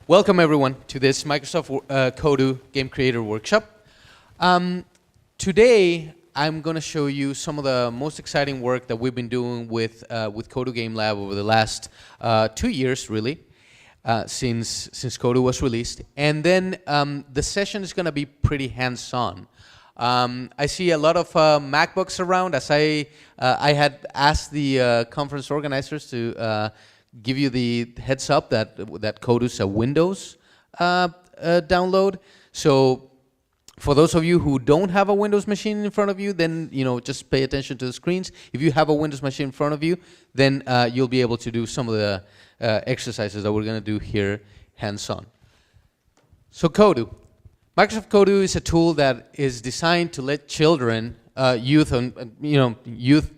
Welcome everyone to this Microsoft Kodu Game Creator Workshop. Today I'm going to show you some of the most exciting work that we've been doing with Kodu Game Lab over the last 2 years, really, since Kodu was released. And then the session is going to be pretty hands-on. I see a lot of MacBooks around, as I had asked the conference organizers to give you the heads up that Kodu is a Windows download. So for those of you who don't have a Windows machine in front of you, then just pay attention to the screens. If you have a Windows machine in front of you, then you'll be able to do some of the exercises that we're going to do here hands-on. So Kodu. Microsoft Kodu is a tool that is designed to let children, youth,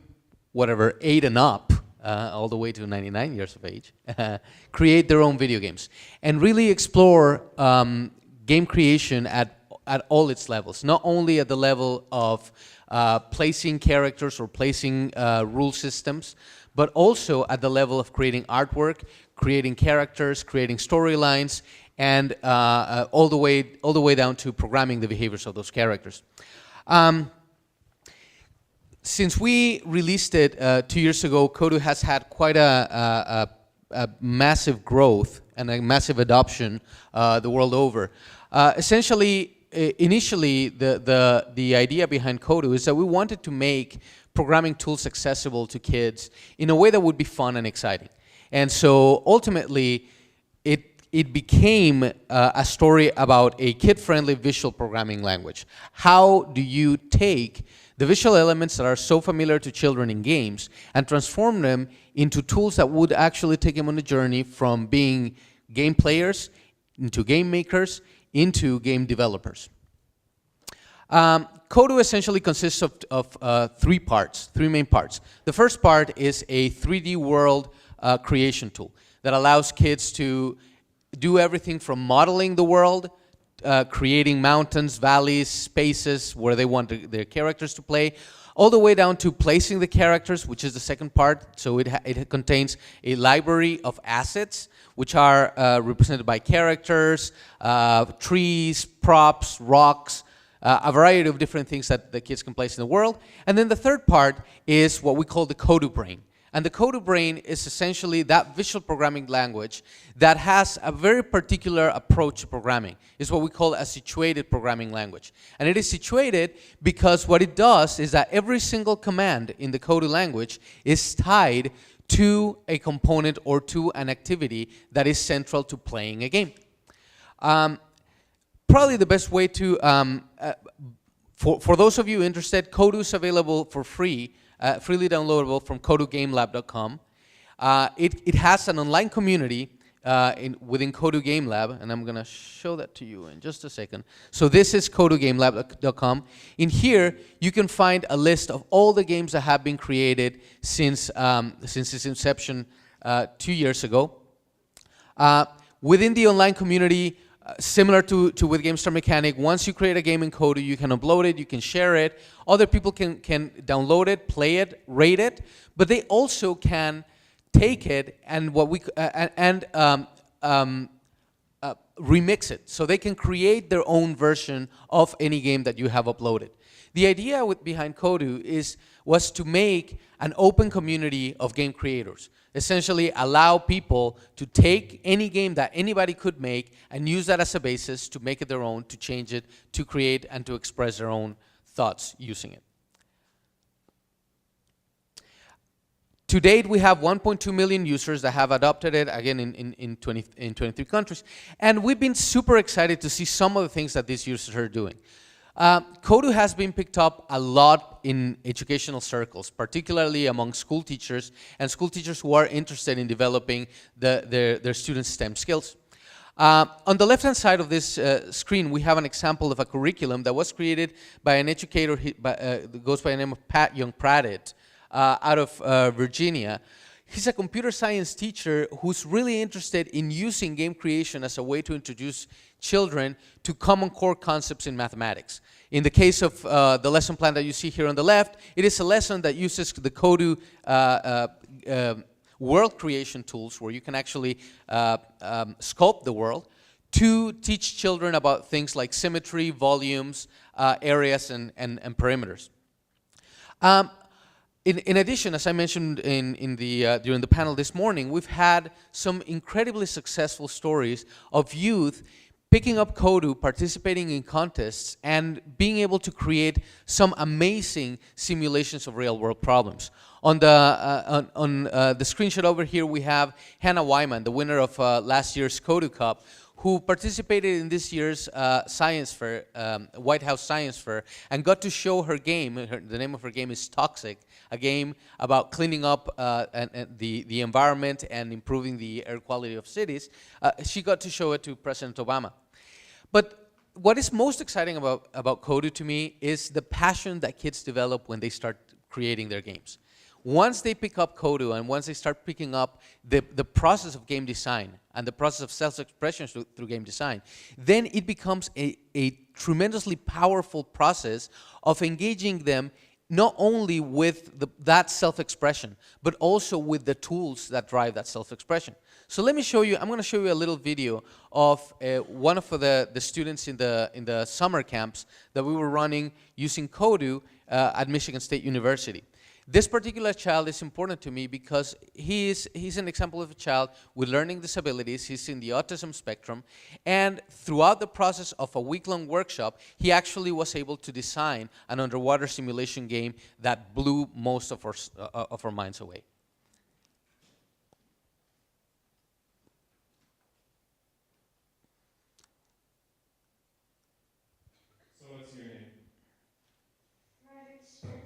whatever, 8 and up, all the way to 99 years of age, create their own video games and really explore game creation at all its levels, not only at the level of placing characters or placing rule systems, but also at the level of creating artwork, creating characters, creating storylines, and all the way down to programming the behaviors of those characters. Since we released it 2 years ago, Kodu has had quite a massive growth and a massive adoption the world over. Essentially, initially, the idea behind Kodu is that we wanted to make programming tools accessible to kids in a way that would be fun and exciting. And so ultimately, it became a story about a kid-friendly visual programming language. How do you take the visual elements that are so familiar to children in games and transform them into tools that would actually take them on a journey from being game players into game makers into game developers? Kodu essentially consists of three main parts. The first part is a 3D world creation tool that allows kids to do everything from modeling the world, creating mountains, valleys, spaces where they want their characters to play, all the way down to placing the characters, which is the second part. So it contains a library of assets, which are represented by characters, trees, props, rocks, a variety of different things that the kids can place in the world. And then the third part is what we call the Kodu brain. And the Kodu brain is essentially that visual programming language that has a very particular approach to programming. It's what we call a situated programming language. And it is situated because what it does is that every single command in the Kodu language is tied to a component or to an activity that is central to playing a game. Probably the best way to, for those of you interested, Kodu is available for free, freely downloadable from KoduGameLab.com. It has an online community within Kodu Game Lab, and I'm going to show that to you in just a second. So this is KoduGameLab.com. In here, you can find a list of all the games that have been created since its inception 2 years ago. Within the online community, similar to with GameStar Mechanic, once you create a game in Kodu, you can upload it, you can share it. Other people can download it, play it, rate it, but they also can take it and remix it. So they can create their own version of any game that you have uploaded. The idea behind Kodu was to make an open community of game creators. Essentially allow people to take any game that anybody could make and use that as a basis to make it their own, to change it, to create and to express their own thoughts using it. To date, we have 1.2 million users that have adopted it, again, in 23 countries. And we've been super excited to see some of the things that these users are doing. Kodu has been picked up a lot in educational circles, particularly among school teachers and school teachers who are interested in developing their students' STEM skills. On the left-hand side of this screen, we have an example of a curriculum that was created by an educator that goes by the name of Pat Young-Pradit out of Virginia. He's a computer science teacher who's really interested in using game creation as a way to introduce children to common core concepts in mathematics. In the case of the lesson plan that you see here on the left, it is a lesson that uses the Kodu world creation tools where you can actually sculpt the world, to teach children about things like symmetry, volumes, areas, and perimeters. In addition, as I mentioned during the panel this morning, we've had some incredibly successful stories of youth picking up Kodu, participating in contests, and being able to create some amazing simulations of real-world problems. On the screenshot over here, we have Hannah Wyman, the winner of last year's Kodu Cup, who participated in this year's science fair, White House Science Fair, and got to show her game. The name of her game is Toxic, a game about cleaning up the environment and improving the air quality of cities. She got to show it to President Obama. But what is most exciting about Kodu to me is the passion that kids develop when they start creating their games. Once they pick up Kodu and once they start picking up the process of game design and the process of self-expression through game design, then it becomes a tremendously powerful process of engaging them not only with that self-expression, but also with the tools that drive that self-expression. So let me show you, I'm going to show you a little video of one of the students in the summer camps that we were running using Kodu at Michigan State University. This particular child is important to me because he's an example of a child with learning disabilities. He's in the autism spectrum, and throughout the process of a week-long workshop, he actually was able to design an underwater simulation game that blew most of our minds away. So what's your name? A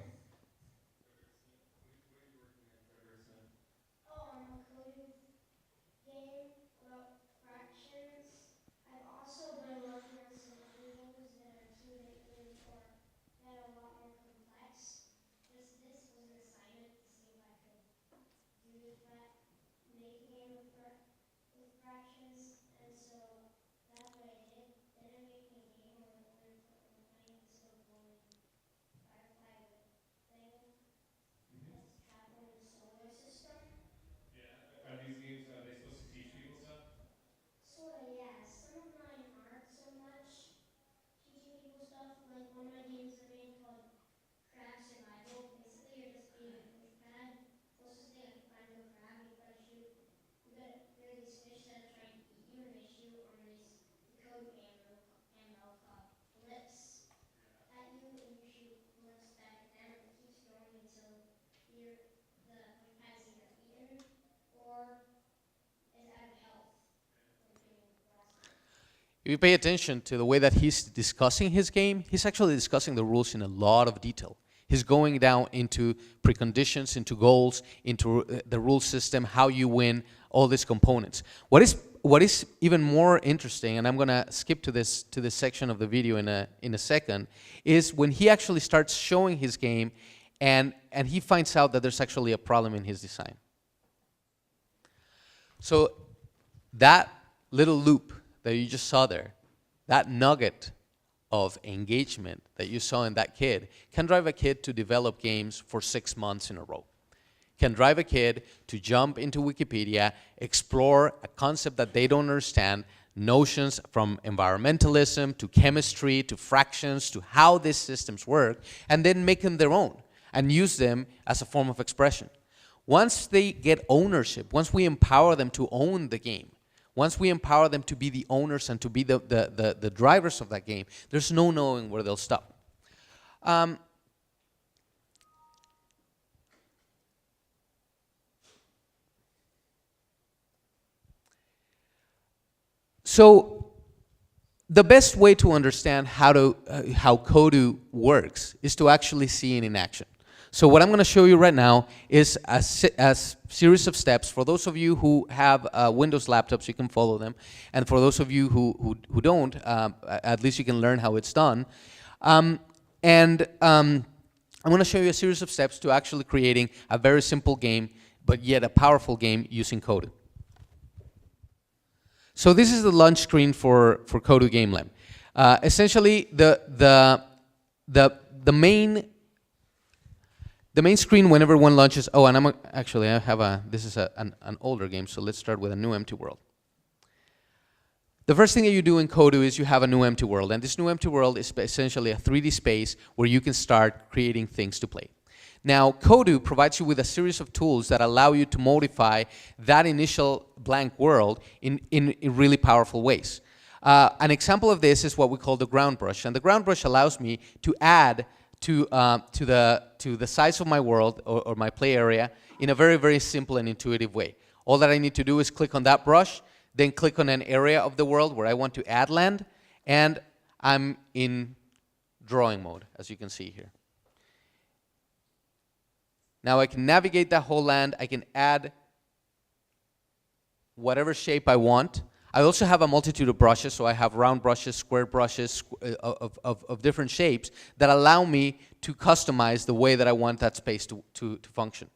Kodu game about fractions. I've also been working on some other games that are 2D or that are a lot more complex. This was an assignment to see if I could make a game with fractions, and so that's what I did. Then I'm making a game where we're playing this little glowing firefly thing that's traveling the solar system. Are these games, are they supposed to teach people stuff? Sorta, yeah. Some of mine aren't so much teaching people stuff. Like one of my games I made called Crab Survival. Basically, you're just being a fish pad. Closest thing I can find to a crab, there are these fish that are trying to eat you, and they shoot on these code ammo called blips at you, and you shoot blips back at them, and it keeps going until the fish pad is either eaten or is out of health. If you pay attention to the way that he's discussing his game, he's actually discussing the rules in a lot of detail. He's going down into preconditions, into goals, into the rule system, how you win, all these components. What is even more interesting, and I'm going to skip to this section of the video in a second, is when he actually starts showing his game and he finds out that there's actually a problem in his design. So that little loop that you just saw there, that nugget of engagement that you saw in that kid can drive a kid to develop games for 6 months in a row. Can drive a kid to jump into Wikipedia, explore a concept that they don't understand, notions from environmentalism to chemistry to fractions to how these systems work, and then make them their own and use them as a form of expression. Once they get ownership, once we empower them to own the game, once we empower them to be the owners and to be the drivers of that game, there's no knowing where they'll stop. So the best way to understand how Kodu works is to actually see it in action. So what I'm going to show you right now is a series of steps. For those of you who have Windows laptops, you can follow them. And for those of you who don't, at least you can learn how it's done. I'm going to show you a series of steps to actually creating a very simple game, but yet a powerful game using Kodu. So this is the launch screen for Kodu Game Lab. Essentially, the The main screen, whenever one launches, oh, and actually, this is an older game, so let's start with a new empty world. The first thing that you do in Kodu is you have a new empty world, and this new empty world is essentially a 3D space where you can start creating things to play. Now, Kodu provides you with a series of tools that allow you to modify that initial blank world in really powerful ways. An example of this is what we call the ground brush, and the ground brush allows me to add to the size of my world or my play area in a very, very simple and intuitive way. All that I need to do is click on that brush, then click on an area of the world where I want to add land, and I'm in drawing mode, as you can see here. Now I can navigate that whole land. I can add whatever shape I want. I also have a multitude of brushes, so I have round brushes, square brushes of different shapes that allow me to customize the way that I want that space to function.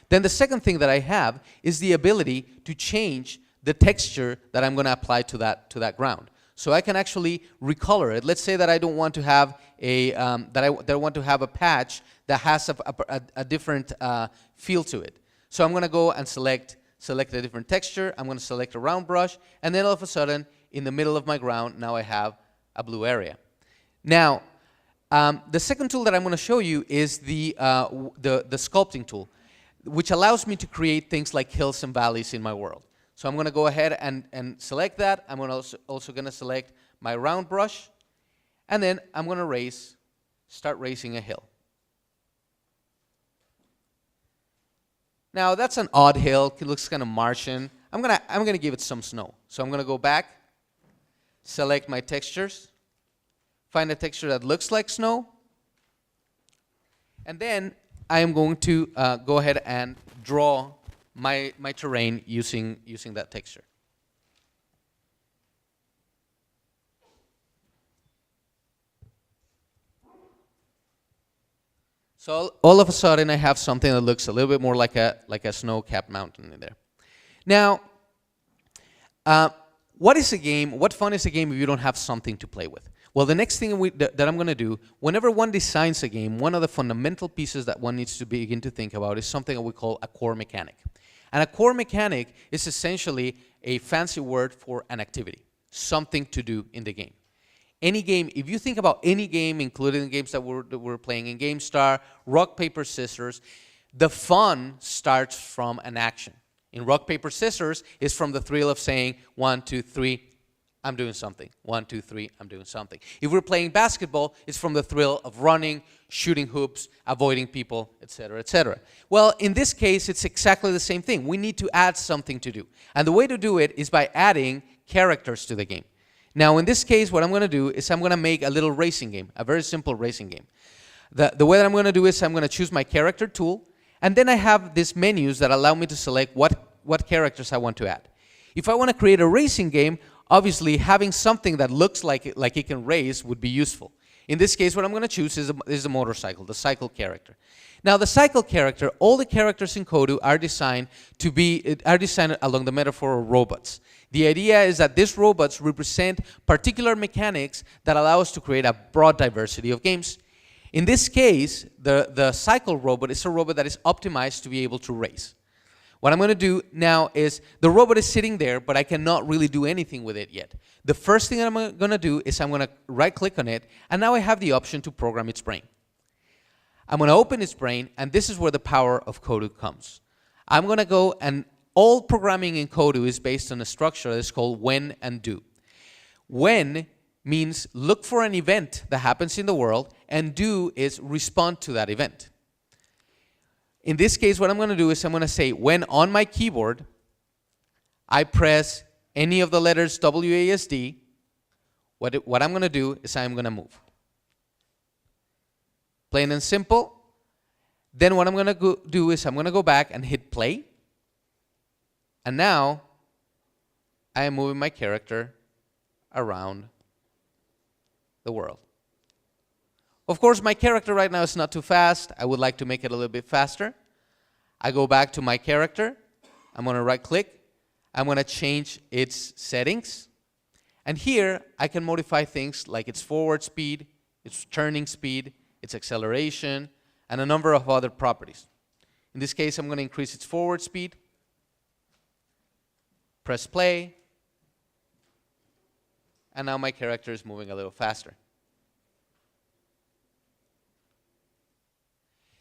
Then the second thing that I have is the ability to change the texture that I'm going to apply to that ground. So I can actually recolor it. Let's say that I don't want to have that I want to have a patch that has a different feel to it. So I'm going to go and select a different texture. I'm going to select a round brush, and then all of a sudden, in the middle of my ground, now I have a blue area. Now, the second tool that I'm going to show you is the sculpting tool, which allows me to create things like hills and valleys in my world. So I'm going to go ahead and select that. I'm also going to select my round brush, and then I'm going to start raising a hill. Now that's an odd hill. It looks kind of Martian. I'm gonna give it some snow. So I'm gonna go back, select my textures, find a texture that looks like snow, and then I am going to go ahead and draw my terrain using that texture. So all of a sudden I have something that looks a little bit more like a snow-capped mountain in there. Now, what is a game? What fun is a game if you don't have something to play with? Well, the next thing that I'm going to do, whenever one designs a game, one of the fundamental pieces that one needs to begin to think about is something that we call a core mechanic. And a core mechanic is essentially a fancy word for an activity, something to do in the game. Any game, if you think about any game, including the games that we're playing in GameStar, rock, paper, scissors, the fun starts from an action. In rock, paper, scissors, it's from the thrill of saying, 1, 2, 3, I'm doing something. 1, 2, 3, I'm doing something. If we're playing basketball, it's from the thrill of running, shooting hoops, avoiding people, etc., etc. Well, in this case, it's exactly the same thing. We need to add something to do. And the way to do it is by adding characters to the game. Now, in this case, what I'm going to do is I'm going to make a little racing game, a very simple racing game. The way that I'm going to do is I'm going to choose my character tool, and then I have these menus that allow me to select what characters I want to add. If I want to create a racing game, obviously having something that looks like it can race would be useful. In this case, what I'm going to choose is a motorcycle, the cycle character. Now, the cycle character, all the characters in Kodu are designed along the metaphor of robots. The idea is that these robots represent particular mechanics that allow us to create a broad diversity of games. In this case, the cycle robot is a robot that is optimized to be able to race. What I'm going to do now is the robot is sitting there, but I cannot really do anything with it yet. The first thing that I'm going to do is I'm going to right-click on it, and now I have the option to program its brain. I'm going to open its brain, and this is where the power of Kodu comes. I'm going to go, and all programming in Kodu is based on a structure that is called when and do. When means look for an event that happens in the world, and do is respond to that event. In this case, what I'm going to do is I'm going to say when on my keyboard I press any of the letters WASD, what I'm going to do is I'm going to move. Plain and simple. Then what I'm going to do is I'm going to go back and hit play. And now I am moving my character around the world. Of course, my character right now is not too fast. I would like to make it a little bit faster. I go back to my character. I'm going to right-click. I'm going to change its settings. And here, I can modify things like its forward speed, its turning speed, its acceleration. and a number of other properties. In this case, I'm going to increase its forward speed, press play, and now my character is moving a little faster.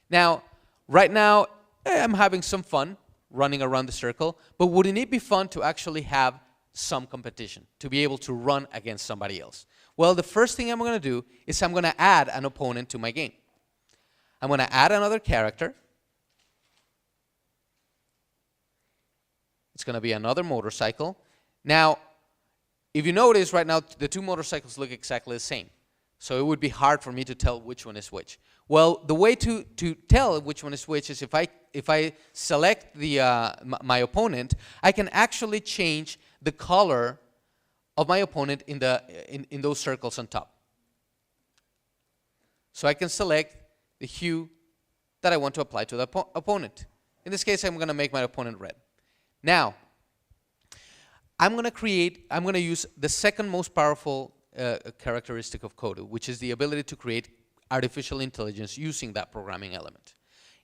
Now, right now, I'm having some fun running around the circle, but wouldn't it be fun to actually have some competition, to be able to run against somebody else? Well, the first thing I'm going to do is I'm going to add an opponent to my game. I'm going to add another character. It's going to be another motorcycle. Now, if you notice right now, the two motorcycles look exactly the same. So it would be hard for me to tell which one is which. Well, the way to tell which one is which is if I select my opponent, I can actually change the color of my opponent in those circles on top. So I can select the hue that I want to apply to the opponent. In this case, I'm going to make my opponent red. Now, I'm going to use the second most powerful characteristic of Kodu, which is the ability to create artificial intelligence using that programming element.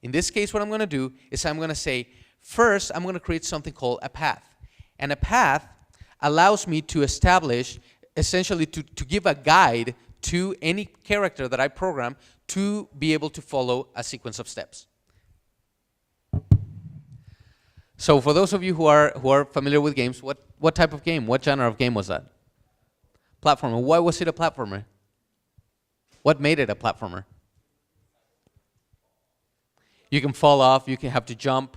In this case, what I'm going to do is I'm going to say, first, I'm going to create something called a path. And a path allows me to establish, essentially to give a guide to any character that I program to be able to follow a sequence of steps. So for those of you who are familiar with games, what type of game, what genre of game was that? Platformer. Why was it a platformer? What made it a platformer? You can fall off, you can have to jump,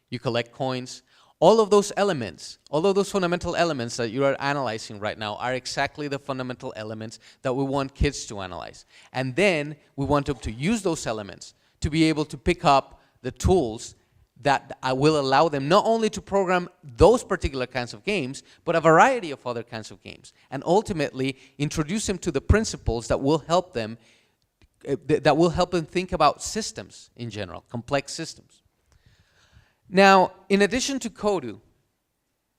you collect coins. All of those elements, all of those fundamental elements that you are analyzing right now are exactly the fundamental elements that we want kids to analyze. And then we want them to use those elements to be able to pick up the tools that will allow them not only to program those particular kinds of games, but a variety of other kinds of games. And ultimately, introduce them to the principles that will help them think about systems in general, complex systems. Now, in addition to Kodu,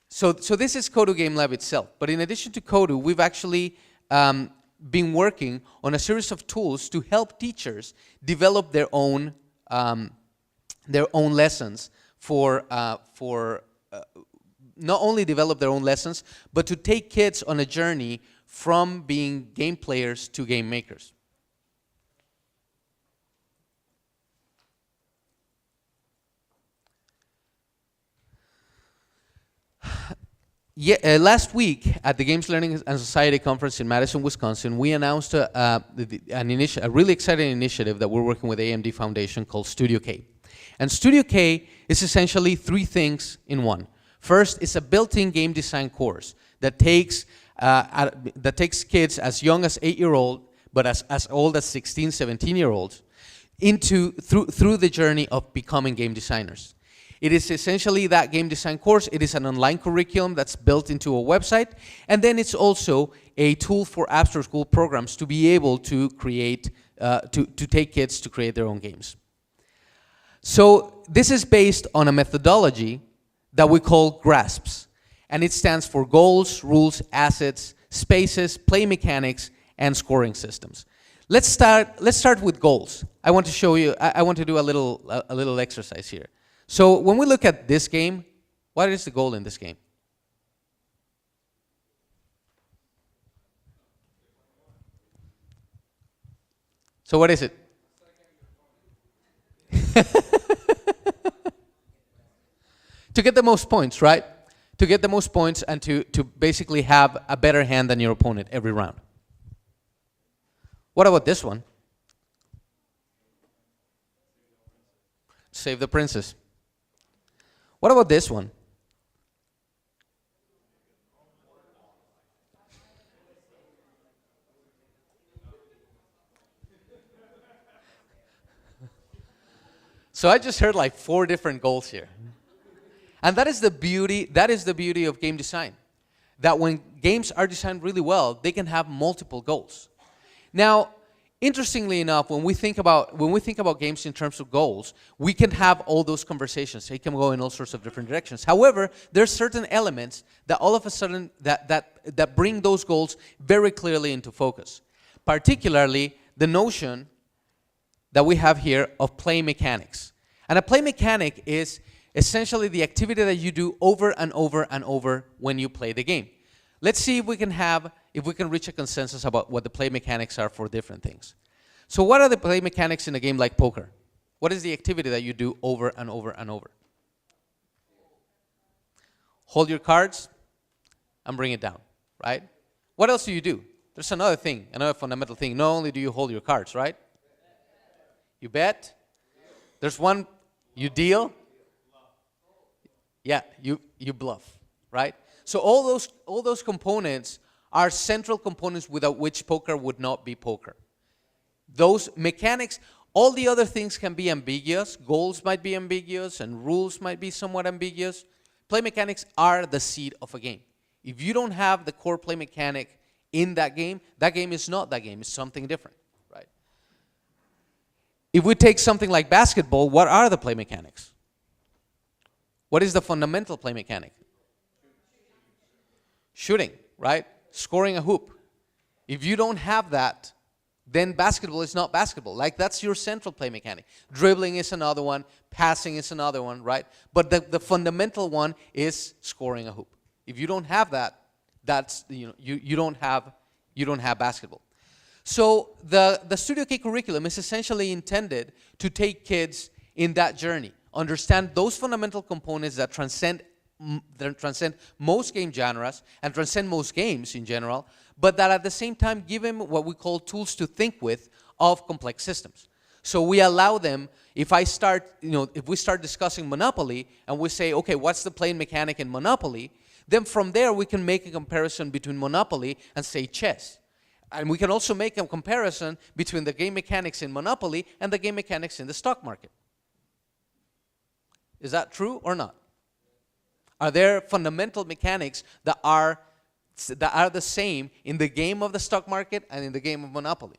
so this is Kodu Game Lab itself, but in addition to Kodu, we've actually been working on a series of tools to help teachers develop their own lessons not only develop their own lessons, but to take kids on a journey from being game players to game makers. Last week at the Games Learning and Society Conference in Madison, Wisconsin, we announced a really exciting initiative that we're working with AMD Foundation called StudioK. And StudioK is essentially three things in one. First, it's a built-in game design course that takes kids as young as 8-year-old, but as old as 16, 17-year-olds, through the journey of becoming game designers. It is essentially that game design course. It is an online curriculum that's built into a website, and then it's also a tool for after-school programs to be able to create, to take kids to create their own games. So this is based on a methodology that we call GRASPs, and it stands for Goals, Rules, Assets, Spaces, Play Mechanics, and Scoring Systems. Let's start with goals. I want to show you. I want to do a little exercise here. So when we look at this game, what is the goal in this game? So what is it? To get the most points, right? To get the most points and to basically have a better hand than your opponent every round. What about this one? Save the princess. What about this one? So I just heard like 4 different goals here. And that is the beauty of game design. That when games are designed really well, they can have multiple goals. Now, interestingly enough, when we think about games in terms of goals, we can have all those conversations. They can go in all sorts of different directions. However, there's certain elements that all of a sudden that bring those goals very clearly into focus. Particularly the notion that we have here of play mechanics. And a play mechanic is essentially the activity that you do over and over and over when you play the game. Let's see if we can reach a consensus about what the play mechanics are for different things. So what are the play mechanics in a game like poker? What is the activity that you do over and over and over? Hold your cards and bring it down, right? What else do you do? There's another thing, another fundamental thing. Not only do you hold your cards, right? You bet. There's one, you deal. Yeah, you bluff, right? So all those components are central components without which poker would not be poker. Those mechanics, all the other things can be ambiguous. Goals might be ambiguous and rules might be somewhat ambiguous. Play mechanics are the seed of a game. If you don't have the core play mechanic in that game is not that game, it's something different, right? If we take something like basketball, what are the play mechanics? What is the fundamental play mechanic? Shooting, right? Scoring a hoop. If you don't have that, then basketball is not basketball. Like, that's your central play mechanic. Dribbling is another one, passing is another one, right? But the fundamental one is scoring a hoop. If you don't have that, that's, you don't have basketball. So the StudioK curriculum is essentially intended to take kids in that journey, understand those fundamental components that transcend most game genres and transcend most games in general, but that at the same time give them what we call tools to think with of complex systems. So we allow them, if we start discussing Monopoly and we say, okay, what's the play mechanic in Monopoly? Then from there we can make a comparison between Monopoly and, say, chess. And we can also make a comparison between the game mechanics in Monopoly and the game mechanics in the stock market. Is that true or not? Are there fundamental mechanics that are the same in the game of the stock market and in the game of Monopoly?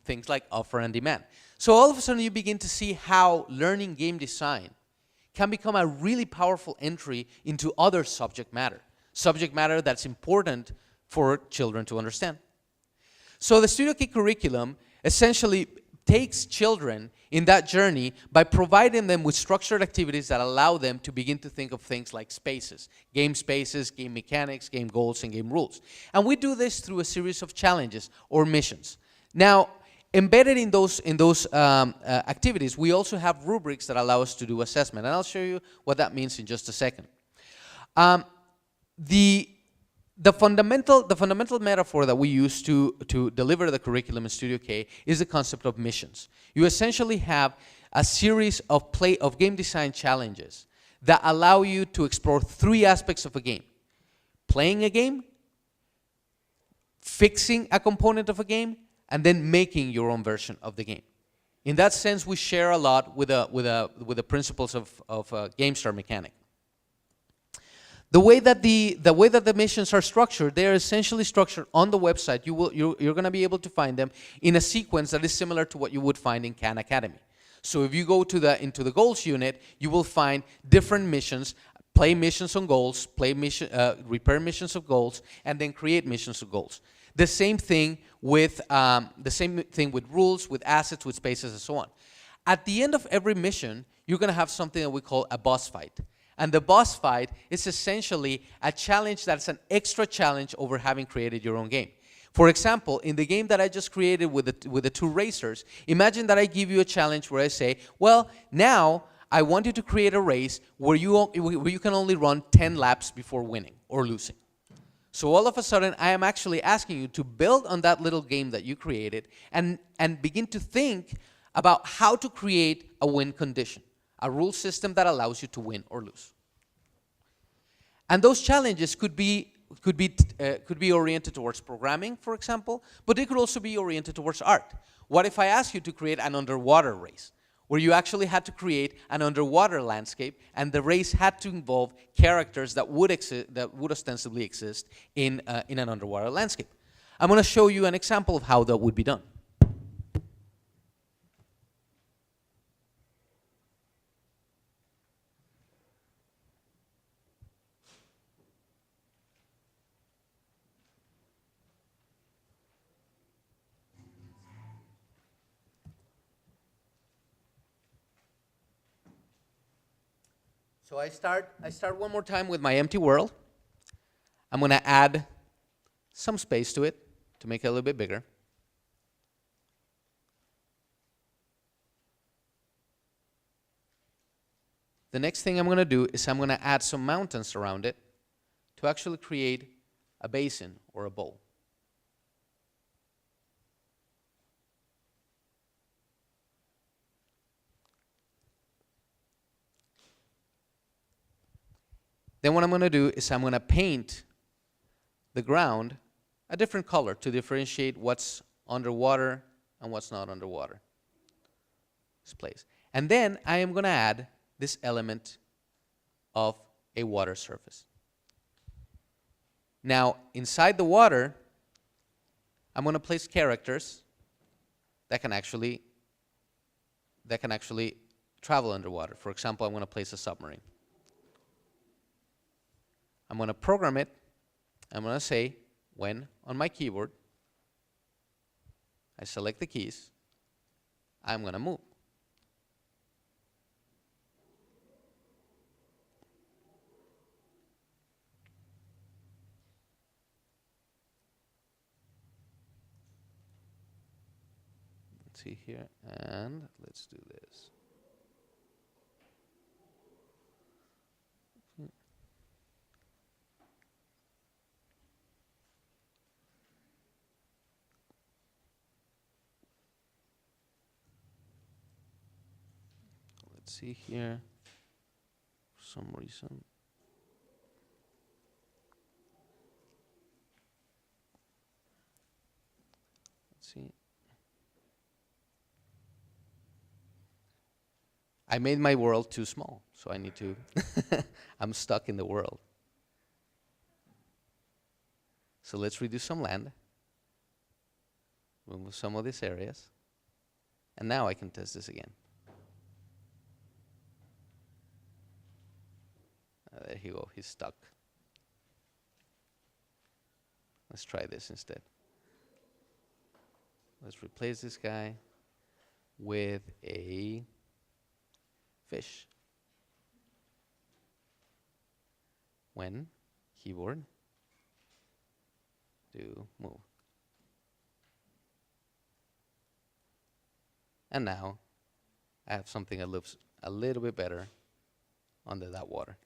Things like offer and demand. So all of a sudden you begin to see how learning game design can become a really powerful entry into other subject matter that's important for children to understand. So the StudioK curriculum essentially takes children in that journey by providing them with structured activities that allow them to begin to think of things like spaces, game mechanics, game goals, and game rules. And we do this through a series of challenges or missions. Now, embedded in those activities, we also have rubrics that allow us to do assessment. And I'll show you what that means in just a second. The fundamental metaphor that we use to deliver the curriculum in StudioK is the concept of missions. You essentially have a series of game design challenges that allow you to explore three aspects of a game: playing a game, fixing a component of a game, and then making your own version of the game. In that sense, we share a lot with the principles of GameStar mechanic. The way that the missions are structured, they are essentially structured on the website. You're going to be able to find them in a sequence that is similar to what you would find in Khan Academy. So if you go into the goals unit, you will find different missions: play missions on goals, repair missions of goals, and then create missions of goals. The same thing with rules, with assets, with spaces, and so on. At the end of every mission, you're going to have something that we call a boss fight. And the boss fight is essentially a challenge that's an extra challenge over having created your own game. For example, in the game that I just created with the two racers, imagine that I give you a challenge where I say, well, now I want you to create a race where you can only run 10 laps before winning or losing. So all of a sudden, I am actually asking you to build on that little game that you created and begin to think about how to create a win condition, a rule system that allows you to win or lose. And those challenges could be oriented towards programming, for example, but they could also be oriented towards art. What if I ask you to create an underwater race, where you actually had to create an underwater landscape, and the race had to involve characters that would ostensibly exist in an underwater landscape? I'm going to show you an example of how that would be done. So I start one more time with my empty world. I'm going to add some space to it to make it a little bit bigger. The next thing I'm going to do is I'm going to add some mountains around it to actually create a basin or a bowl. Then what I'm going to do is I'm going to paint the ground a different color to differentiate what's underwater and what's not underwater. This place. And then I am going to add this element of a water surface. Now, inside the water, I'm going to place characters that can actually travel underwater. For example, I'm going to place a submarine. I'm going to program it. I'm going to say, when on my keyboard, I select the keys, I'm going to move. Let's see here, and let's do this. Let's see here, for some reason. Let's see. I made my world too small, so I need to, I'm stuck in the world. So let's reduce some land, remove some of these areas, and now I can test this again. There you go, he's stuck. Let's try this instead. Let's replace this guy with a fish. When keyboard, do move. And now I have something that looks a little bit better under that water.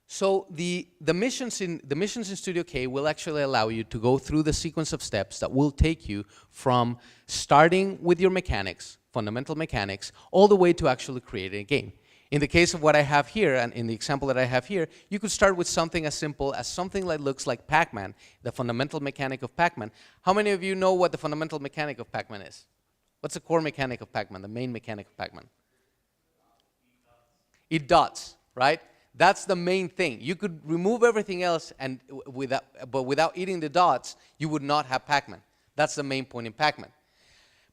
So the missions in StudioK will actually allow you to go through the sequence of steps that will take you from starting with your mechanics, fundamental mechanics, all the way to actually creating a game. In the case of what I have here, and in the example that I have here, you could start with something as simple as something that looks like Pac-Man, the fundamental mechanic of Pac-Man. How many of you know what the fundamental mechanic of Pac-Man is? What's the core mechanic of Pac-Man, the main mechanic of Pac-Man? It dots, right? That's the main thing. You could remove everything else, and but without eating the dots, you would not have Pac-Man. That's the main point in Pac-Man.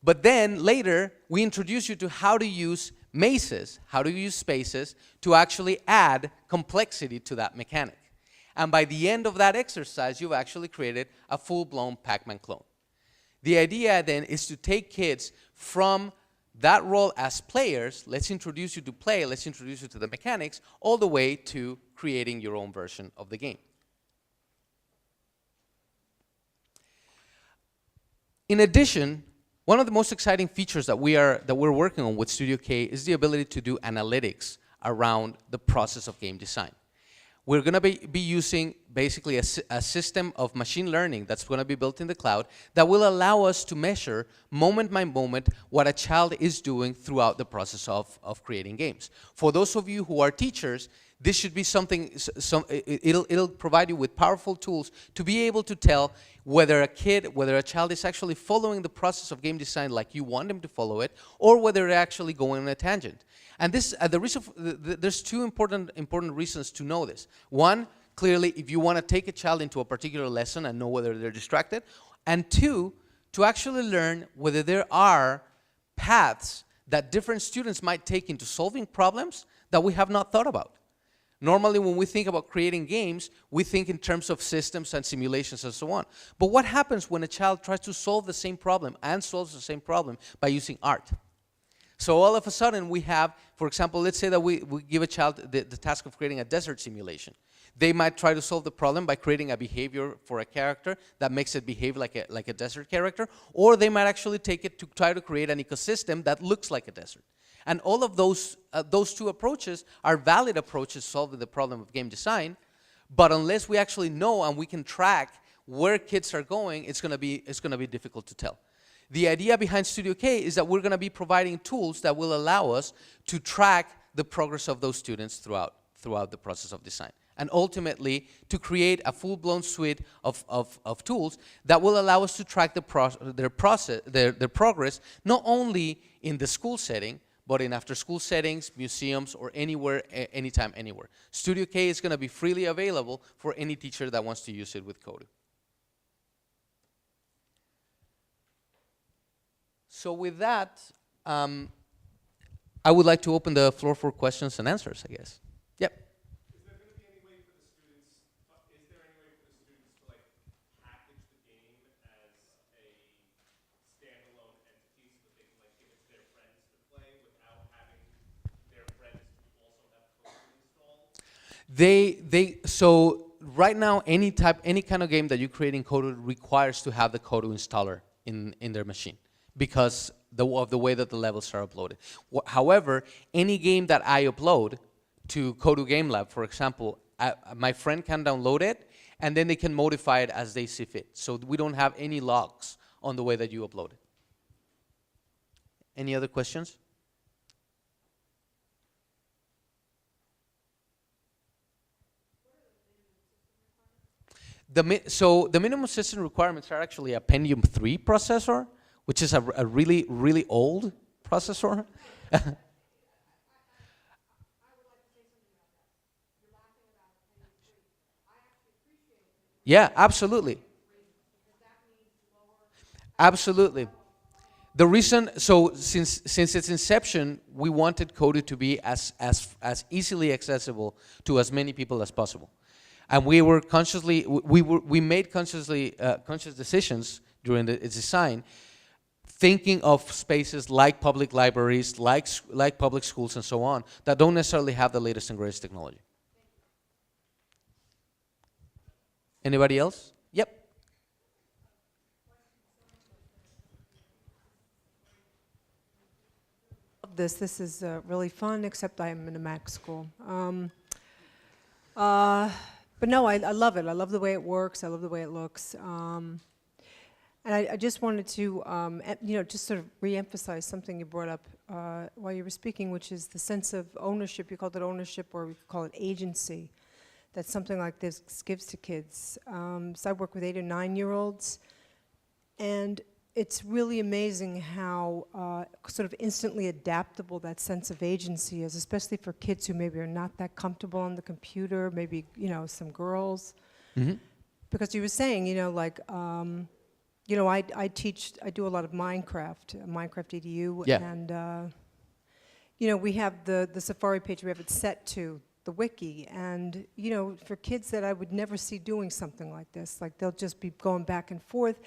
But then later, we introduce you to how to use mazes, how to use spaces to actually add complexity to that mechanic. And by the end of that exercise, you've actually created a full-blown Pac-Man clone. The idea then is to take kids from that role as players, let's introduce you to play, let's introduce you to the mechanics, all the way to creating your own version of the game. In addition, one of the most exciting features that we're working on with StudioK is the ability to do analytics around the process of game design. We're going to be using basically a system of machine learning that's going to be built in the cloud that will allow us to measure moment by moment what a child is doing throughout the process of creating games. For those of you who are teachers, this should be something, it'll provide you with powerful tools to be able to tell whether a child is actually following the process of game design like you want them to follow it, or whether they're actually going on a tangent. And this, there's two important reasons to know this. One, clearly, if you want to take a child into a particular lesson and know whether they're distracted. And two, to actually learn whether there are paths that different students might take into solving problems that we have not thought about. Normally, when we think about creating games, we think in terms of systems and simulations and so on. But what happens when a child tries to solve the same problem and solves the same problem by using art? So all of a sudden, we have, for example, let's say that we give a child the task of creating a desert simulation. They might try to solve the problem by creating a behavior for a character that makes it behave like a desert character, or they might actually take it to try to create an ecosystem that looks like a desert. And all of those two approaches are valid approaches solving the problem of game design, but unless we actually know and we can track where kids are going, it's going to be difficult to tell. The idea behind StudioK is that we're going to be providing tools that will allow us to track the progress of those students throughout the process of design, and ultimately to create a full-blown suite of tools that will allow us to track their progress, not only in the school setting, but in after-school settings, museums, or anywhere, anytime, anywhere. StudioK is going to be freely available for any teacher that wants to use it with Kodu. So with that, I would like to open the floor for questions and answers, I guess. Yep. Is there going to be any way for the students, to like package the game as a standalone entity so that they can like give it to their friends to play without having their friends also have Kodu installed? So right now, any kind of game that you create in Kodu requires to have the Kodu installer in their machine, because of the way that the levels are uploaded. However, any game that I upload to Kodu Game Lab, for example, my friend can download it, and then they can modify it as they see fit. So we don't have any locks on the way that you upload it. Any other questions? So the minimum system requirements are actually a Pentium 3 processor, which is a really, really old processor. Yeah, absolutely. Absolutely. The reason, so since its inception, we wanted Kodu to be as easily accessible to as many people as possible. And we were consciously, we made conscious decisions during its design, thinking of spaces like public libraries, like public schools and so on, that don't necessarily have the latest and greatest technology. Anybody else? Yep. This is really fun, except I'm in a Mac school. But no, I love it. I love the way it works. I love the way it looks. And I just wanted to, just sort of re-emphasize something you brought up while you were speaking, which is the sense of ownership. You called it ownership, or we could call it agency, that something like this gives to kids. So I work with 8 and 9-year-olds, and it's really amazing how sort of instantly adaptable that sense of agency is, especially for kids who maybe are not that comfortable on the computer, maybe, some girls. Mm-hmm. Because you were saying, I do a lot of Minecraft EDU, Yeah. and we have the Safari page, we have it set to the wiki, and for kids that I would never see doing something like this, like they'll just be going back and forth,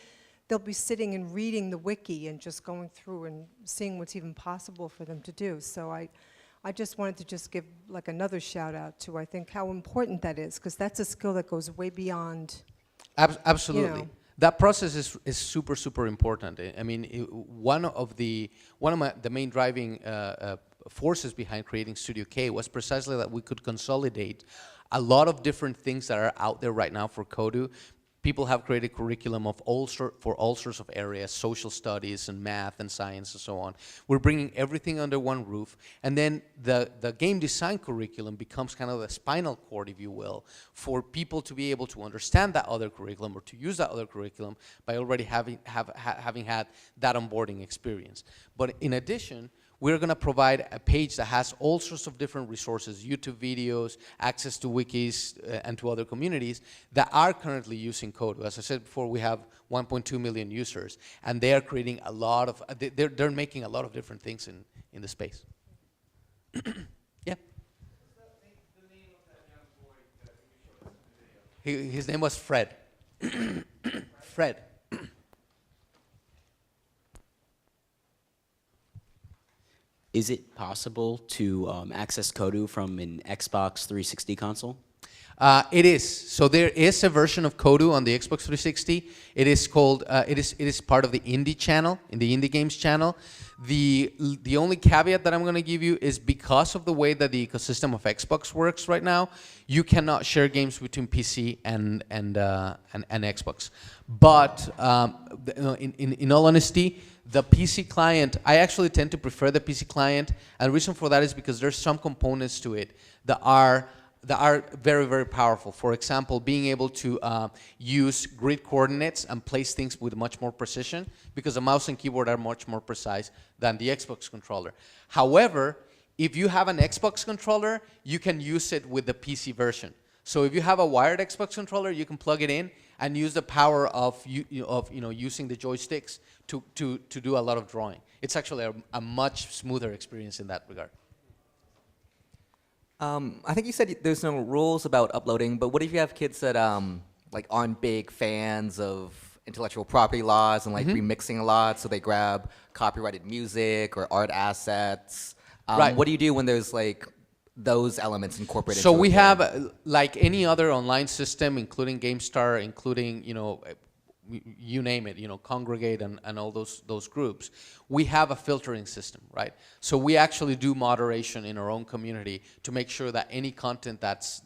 they'll be sitting and reading the wiki and just going through and seeing what's even possible for them to do. So I just wanted to just give like another shout out to, I think, how important that is, because that's a skill that goes way beyond. Absolutely. That process is super, super important. I mean, one of the main driving forces behind creating StudioK was precisely that we could consolidate a lot of different things that are out there right now for Kodu. People have created curriculum for all sorts of areas, social studies and math and science and so on. We're bringing everything under one roof, and then the game design curriculum becomes kind of the spinal cord, if you will, for people to be able to understand that other curriculum or to use that other curriculum by already having had that onboarding experience. But in addition, we're going to provide a page that has all sorts of different resources, YouTube videos, access to wikis, and to other communities that are currently using Kodu. As I said before, we have 1.2 million users, and they are creating a lot of, they're making a lot of different things in the space. Yeah? The name of that His name was Fred. Fred. Is it possible to access Kodu from an Xbox 360 console? It is. So there is a version of Kodu on the Xbox 360. It is called. It is part of the indie channel, in the indie games channel. The only caveat that I'm going to give you is because of the way that the ecosystem of Xbox works right now, you cannot share games between PC and Xbox. But in all honesty, the PC client, I actually tend to prefer the PC client, and the reason for that is because there's some components to it that are very, very powerful. For example, being able to use grid coordinates and place things with much more precision, because the mouse and keyboard are much more precise than the Xbox controller. However, if you have an Xbox controller, you can use it with the PC version. So if you have a wired Xbox controller, you can plug it in and use the power of using the joysticks to do a lot of drawing. It's actually a much smoother experience in that regard. I think you said there's no rules about uploading, but what if you have kids that like aren't big fans of intellectual property laws and like remixing a lot, so they grab copyrighted music or art assets? Right. What do you do when there's like those elements incorporated? So into we a game? have, like any other online system, including GameStar, including you name it, Congregate and all those groups, we have a filtering system, right? So we actually do moderation in our own community to make sure that any content that's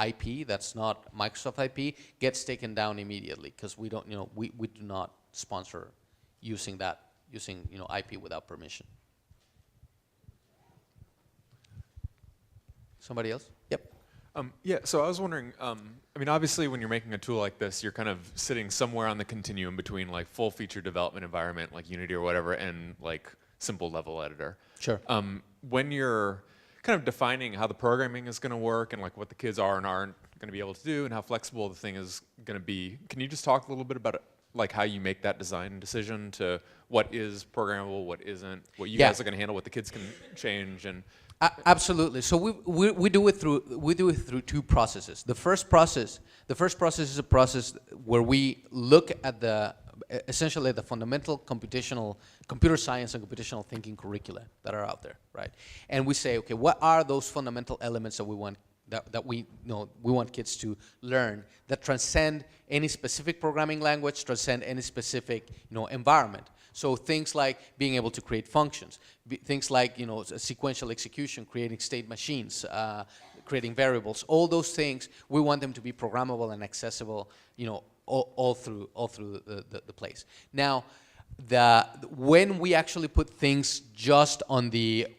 IP, that's not Microsoft IP, gets taken down immediately, because we don't, we do not sponsor using IP without permission. Somebody else? Yep. Yeah, so I was wondering, I mean, obviously when you're making a tool like this, you're kind of sitting somewhere on the continuum between like full feature development environment, like Unity or whatever, and like simple level editor. Sure. When you're kind of defining how the programming is going to work and like what the kids are and aren't going to be able to do and how flexible the thing is going to be, can you just talk a little bit about like how you make that design decision to what is programmable, what isn't, what you guys are going to handle, what the kids can change? And absolutely. So we do it through two processes. The first process is a process where we look at essentially the fundamental computer science and computational thinking curricula that are out there, right? And we say, okay, what are those fundamental elements that we want we want kids to learn that transcend any specific programming language, transcend any specific environment. So things like being able to create functions, things like sequential execution, creating state machines, creating variables, all those things, we want them to be programmable and accessible, all through the place. Now, when we actually put things just on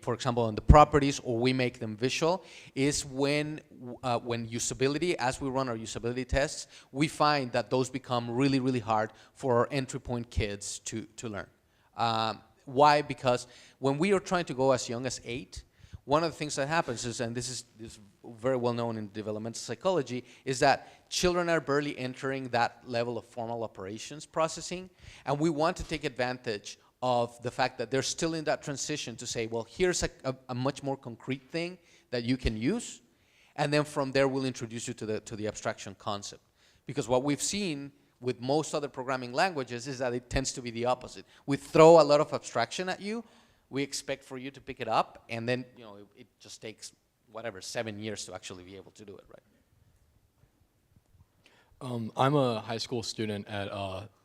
for example, on the properties, or we make them visual, is when usability, as we run our usability tests, we find that those become really, really hard for our entry point kids to learn. Why? Because when we are trying to go as young as 8, one of the things that happens is, and this is very well known in developmental psychology, is that children are barely entering that level of formal operations processing, and we want to take advantage of the fact that they're still in that transition to say, well, here's a much more concrete thing that you can use, and then from there we'll introduce you to the abstraction concept. Because what we've seen with most other programming languages is that it tends to be the opposite. We throw a lot of abstraction at you, we expect for you to pick it up, and then it just takes 7 years to actually be able to do it, right? I'm a high school student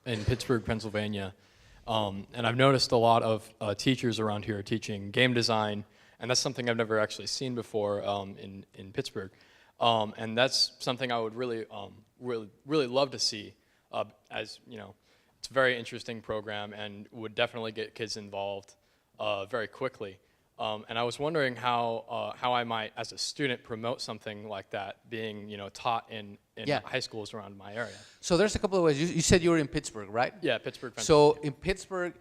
in Pittsburgh, Pennsylvania, and I've noticed a lot of teachers around here teaching game design, and that's something I've never actually seen before in Pittsburgh, and that's something I would really love to see, as it's a very interesting program and would definitely get kids involved very quickly. And I was wondering how I might, as a student, promote something like that being taught in high schools around my area. So there's a couple of ways. You said you were in Pittsburgh, right? Yeah, Pittsburgh, Pennsylvania. So in Pittsburgh,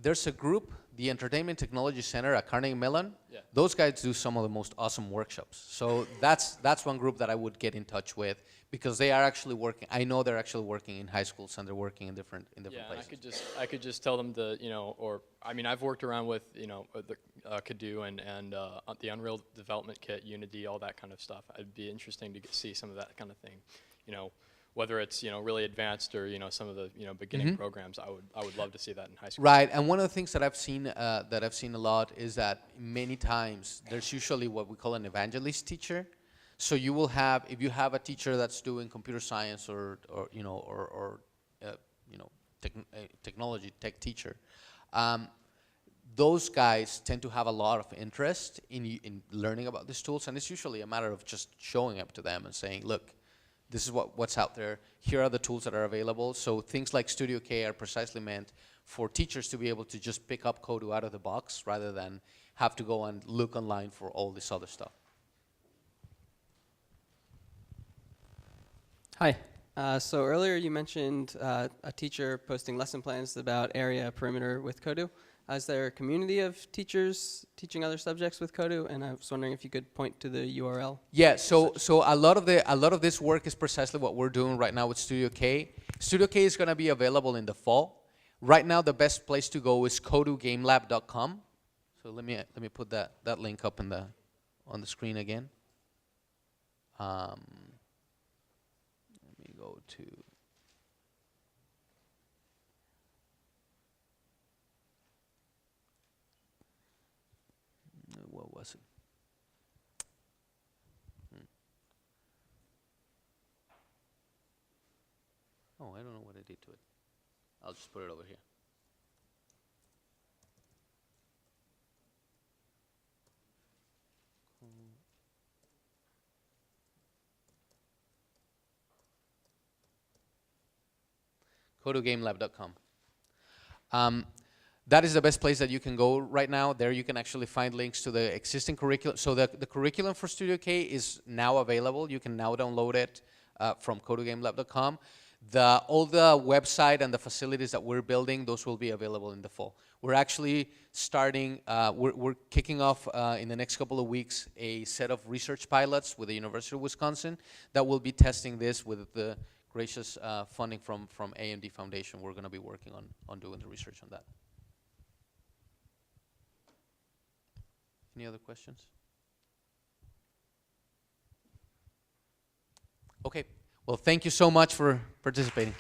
there's a group the Entertainment Technology Center at Carnegie Mellon, Yeah. those guys do some of the most awesome workshops. So that's one group that I would get in touch with, because they are actually working. I know they're actually working in high schools, and they're working in different Yeah, and places. I could just tell them to, or I mean, I've worked around with, the Kodu and the Unreal Development Kit, Unity, all that kind of stuff. It'd be interesting to see some of that kind of thing, whether it's really advanced or some of the beginning programs. I would love to see that in high school. Right, and one of the things that I've seen a lot is that many times there's usually what we call an evangelist teacher. So you will have, if you have a teacher that's doing computer science or technology tech teacher, those guys tend to have a lot of interest in learning about these tools, and it's usually a matter of just showing up to them and saying, look, this is what's out there. Here are the tools that are available. So things like StudioK are precisely meant for teachers to be able to just pick up Kodu out of the box rather than have to go and look online for all this other stuff. Hi. So earlier you mentioned a teacher posting lesson plans about area perimeter with Kodu. Is there a community of teachers teaching other subjects with Kodu? And I was wondering if you could point to the URL. Yeah, so a lot of this work is precisely what we're doing right now with StudioK. StudioK is going to be available in the fall. Right now, the best place to go is kodugamelab.com. So let me put that link up on the screen again. Let me go to. What was it? Oh, I don't know what I did to it. I'll just put it over here. KoduGameLab.com. That is the best place that you can go right now. There you can actually find links to the existing curriculum. So the curriculum for StudioK is now available. You can now download it from KoduGameLab.com. All the website and the facilities that we're building, those will be available in the fall. We're actually starting, we're kicking off in the next couple of weeks a set of research pilots with the University of Wisconsin that will be testing this with the gracious funding from AMD Foundation. We're going to be working on doing the research on that. Any other questions? Okay. Well, thank you so much for participating.